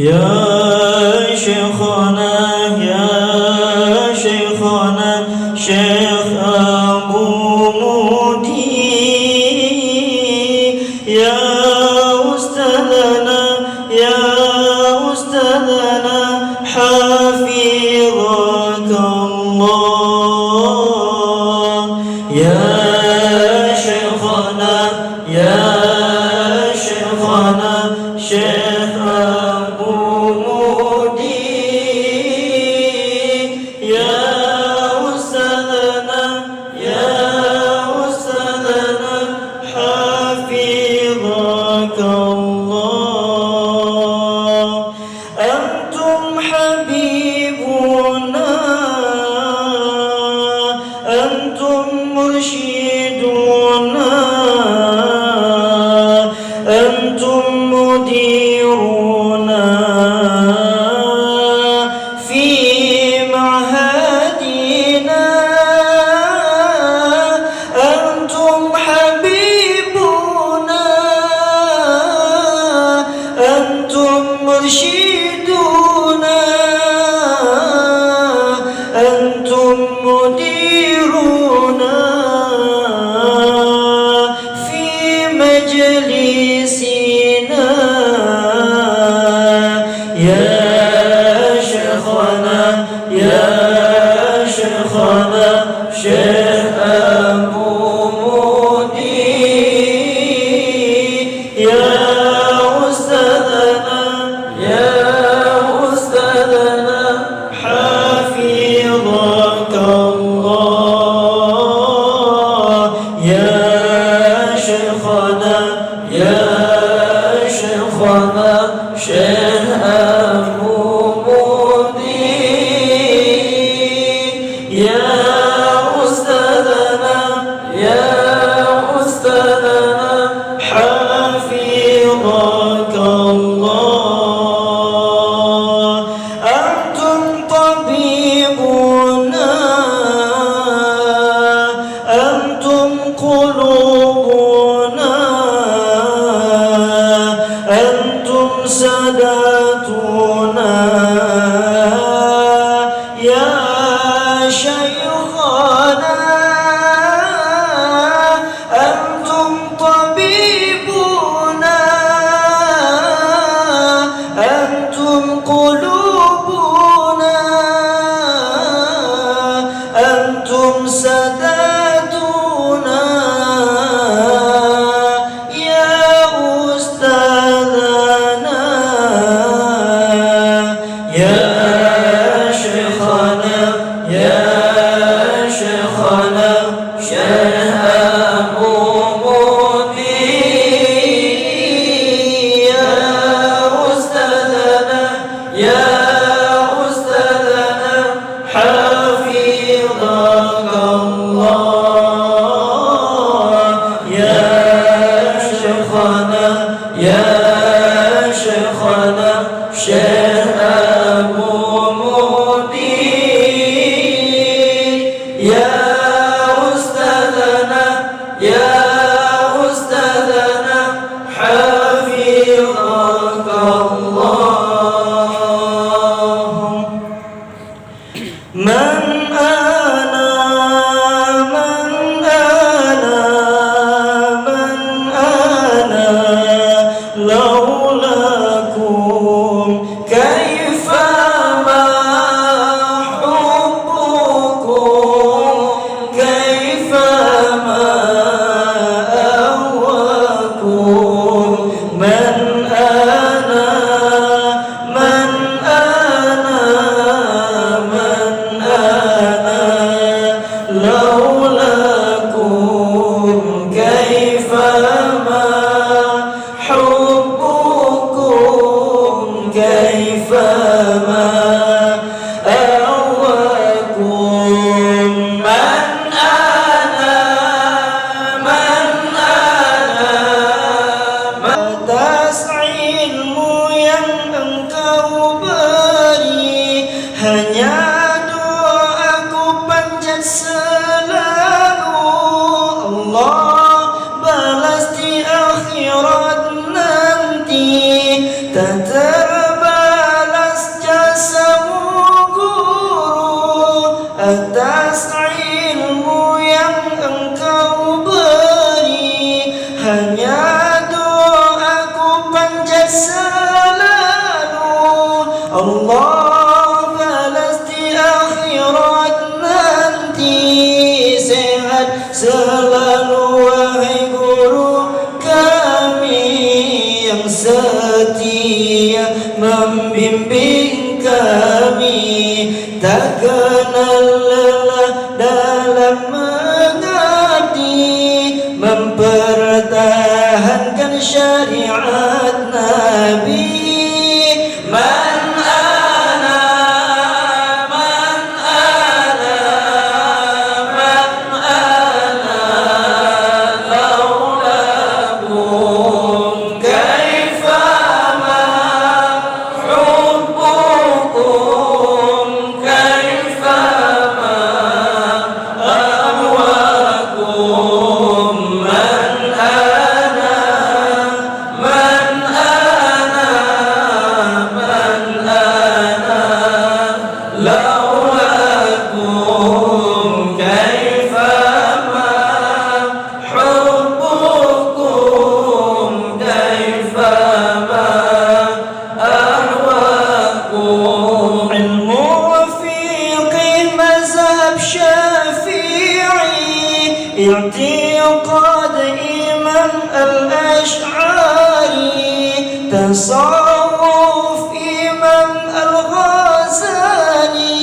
يا شيخنا يا شيخنا شيخ أبو مودي يا أستاذنا يا أستاذنا حفظك الله يا شيخنا يا شيخنا شيخ أبو مودي يا أستاذنا حفظك الله أنتم حبيبنا أنتم مرشدنا أنتم مديرنا في معهدنا أنتم حبيبنا أنتم مرشدنا أنتم مديرنا في مجلسنا يا شيخنا يا شيخنا شيخ أبو مودي يا أستاذنا حفظك الله يا شيخنا شيخ أبو مودي يا أستاذنا حفظك الله أنتم طبيبنا أنتم قلوبنا أنتم ساداتنا يا شيخنا أنتم طبيبنا أنتم قلوبنا أنتم ساداتنا يا أستاذنا يا شيخنا شيخ أبو مودي يا أستاذنا حفظك الله يا شيخنا شيخ أبو مودي يا أستاذنا حفظك الله من أنا لولاكم كيف ما حبكم كيف ما أهواكم من أنا لولاكم كيف ما حبكم كيف ما أهواكم من أنا تسعي yang engkau beri hanya doaku panjat selalu Allah balas di akhirat nanti tak terbatas setia membimbing kami, tak kenal lelah dalam mengabdi, mempertahankan syariat Nabi. اعتقاد إمام الأشعري، tasawuf Imam Al-Ghazali,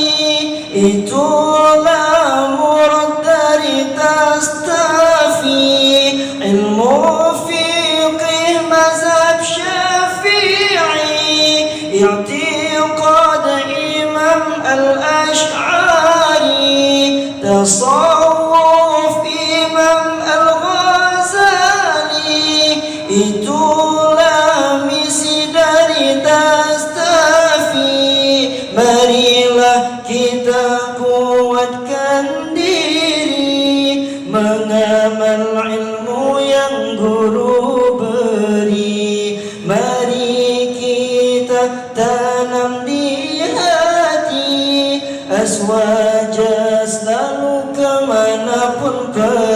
itulah murad dari Tastafi. Ilmu fiqih mazhab Syafi'i, i'tiqad Imam Al-Ash'ari, tasawuf Imam Al-Ghazali, itulah misi dari Tastafi. Marilah kita kuatkan diri, mengamal ilmu yang guru beri. Mari kita tanam di hati, aswaja selalu kemanapun pergi.